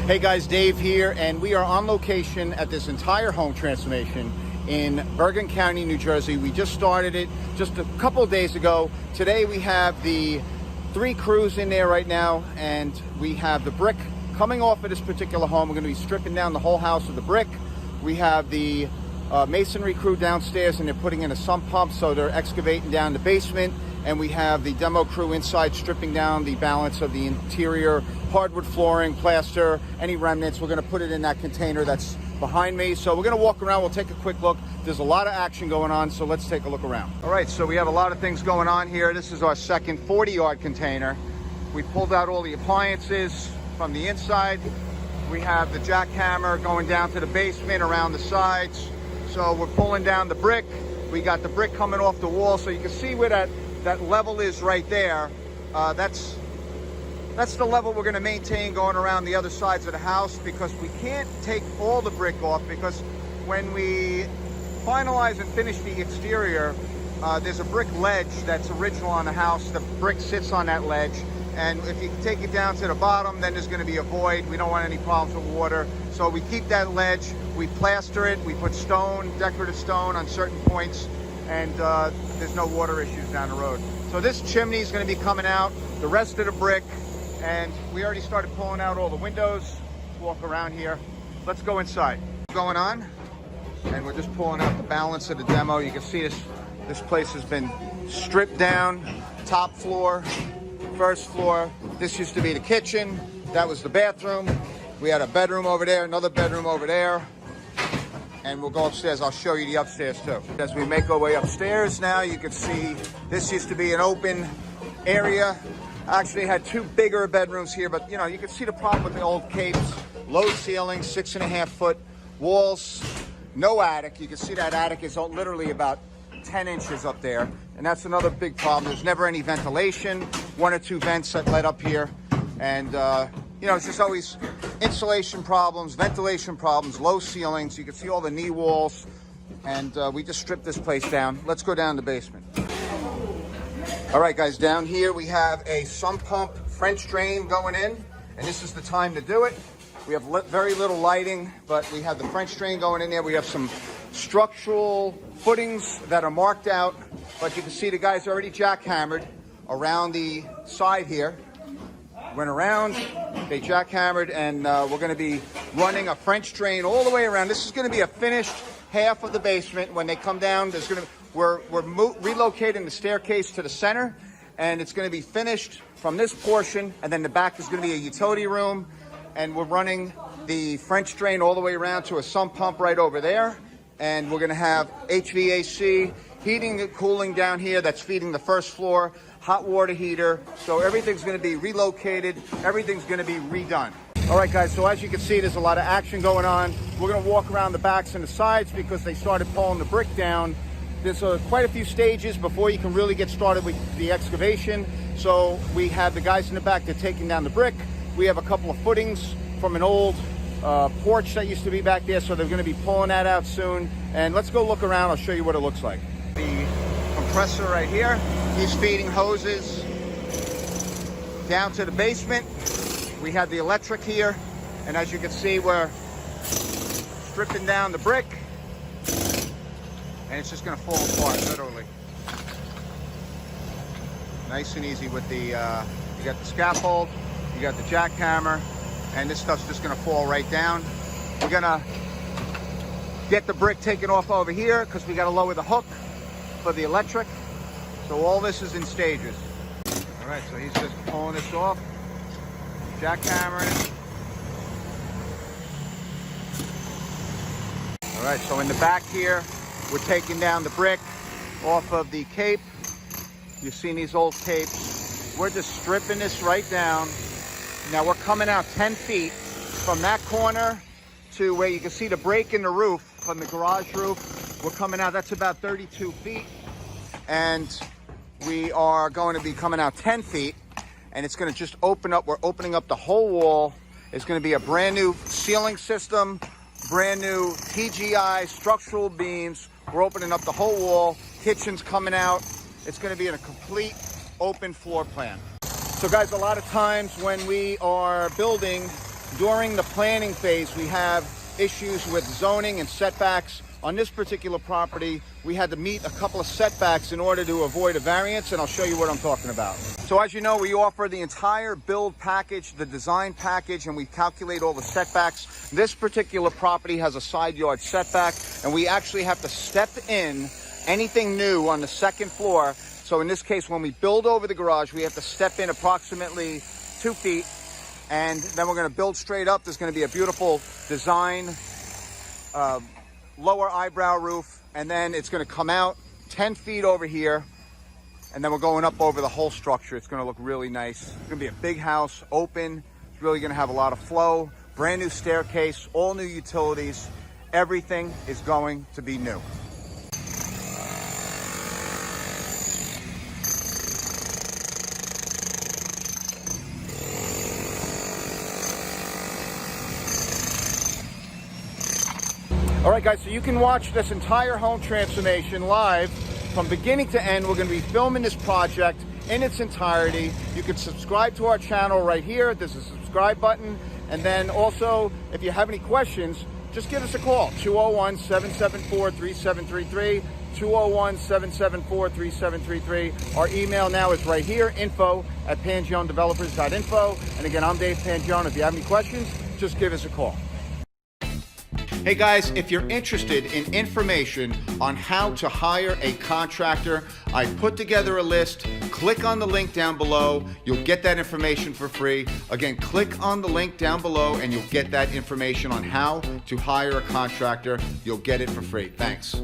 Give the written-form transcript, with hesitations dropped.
Hey guys, Dave here, and we are on location at this entire home transformation in Bergen County, New Jersey. We just started it just a couple of days ago. Today we have the 3 crews in there right now, and we have the brick coming off of this particular home. We're going to be stripping down the whole house with the brick. We have the masonry crew downstairs, and they're putting in a sump pump, so they're excavating down the basement. And we have the demo crew inside stripping down the balance of the interior hardwood flooring, plaster, any remnants. We're going to put it in that container that's behind me. So we're going to walk around. We'll take a quick look. There's a lot of action going on, so let's take a look around. All right, so we have a lot of things going on here. This is our second 40-yard container. We pulled out all the appliances from the inside. We have the jackhammer going down to the basement around the sides. So we're pulling down the brick. We got the brick coming off the wall, so you can see where that level is right there. That's the level we're going to maintain going around the other sides of the house, because we can't take all the brick off, because when we finalize and finish the exterior, there's a brick ledge that's original on the house. The brick sits on that ledge, and if you take it down to the bottom, then there's going to be a void. We don't want any problems with water, so we keep that ledge. We plaster it. We put stone, decorative stone on certain points, and there's no water issues down the road. So this chimney is going to be coming out, the rest of the brick, and we already started pulling out all the windows. Let's walk around here. Let's go inside. Going on, and we're just pulling out the balance of the demo. You can see this place has been stripped down, top floor, first floor. This used to be the kitchen. That was the bathroom. We had a bedroom over there, another bedroom over there. And we'll go upstairs. I'll show you the upstairs too. As we make our way upstairs now, you can see this used to be an open area. Actually had 2 bigger bedrooms here, but you know, you can see the problem with the old capes. Low ceilings, 6.5-foot walls, no attic. You can see that attic is literally about 10 inches up there. And that's another big problem. There's never any ventilation, 1 or 2 vents that let up here. And you know, it's just always insulation problems, ventilation problems, low ceilings. You can see all the knee walls, and we just stripped this place down. Let's go down the basement. All right, guys, down here we have a sump pump French drain going in, and this is the time to do it. We have very little lighting, but we have the French drain going in there. We have some structural footings that are marked out, but you can see the guys already jackhammered around the side here. Went around, they jackhammered, and we're going to be running a French drain all the way around. This is going to be a finished half of the basement. When they come down, we're relocating the staircase to the center, and it's going to be finished from this portion, and then the back is going to be a utility room, and we're running the French drain all the way around to a sump pump right over there, and we're going to have HVAC, heating and cooling down here that's feeding the first floor, hot water heater. So everything's going to be relocated. Everything's going to be redone. All right, guys, so as you can see, there's a lot of action going on. We're going to walk around the backs and the sides because they started pulling the brick down. There's quite a few stages before you can really get started with the excavation. So we have the guys in the back, they're taking down the brick. We have a couple of footings from an old porch that used to be back there, so they're going to be pulling that out soon. And let's go look around. I'll show you what it looks like. The compressor right here, he's feeding hoses down to the basement. We have the electric here, and as you can see, we're stripping down the brick, and it's just going to fall apart, literally. Nice and easy with the, you got the scaffold, you got the jackhammer, and this stuff's just going to fall right down. We're going to get the brick taken off over here because we got to lower the hook for the electric. So all this is in stages. All right, so he's just pulling this off, jackhammering. All right, so in the back here, we're taking down the brick off of the cape. You've seen these old capes. We're just stripping this right down. Now we're coming out 10 feet from that corner to where you can see the break in the roof from the garage roof. We're coming out, that's about 32 feet. And we are going to be coming out 10 feet, and it's going to just open up. We're opening up the whole wall. It's going to be a brand new ceiling system, brand new TGI structural beams. We're opening up the whole wall. Kitchen's coming out. It's going to be in a complete open floor plan. So guys, a lot of times when we are building, during the planning phase, we have issues with zoning and setbacks. On this particular property, we had to meet a couple of setbacks in order to avoid a variance, and I'll show you what I'm talking about. So as you know, we offer the entire build package, the design package, and we calculate all the setbacks. This particular property has a side yard setback, and we actually have to step in anything new on the second floor. So in this case, when we build over the garage, we have to step in approximately 2 feet, and then we're going to build straight up. There's going to be a beautiful design, lower eyebrow roof, and then it's going to come out 10 feet over here, and then we're going up over the whole structure. It's going to look really nice. It's going to be a big house, open. It's really going to have a lot of flow, brand new staircase, all new utilities. Everything is going to be new. All right, guys, so you can watch this entire home transformation live from beginning to end. We're going to be filming this project in its entirety. You can subscribe to our channel right here. There's a subscribe button. And then also, if you have any questions, just give us a call, 201-774-3733, 201-774-3733. Our email now is right here, info@pangionedevelopers.info. And again, I'm Dave Pangione. If you have any questions, just give us a call. Hey guys, if you're interested in information on how to hire a contractor, I put together a list. Click on the link down below. You'll get that information for free. Again, click on the link down below and you'll get that information on how to hire a contractor. You'll get it for free. Thanks.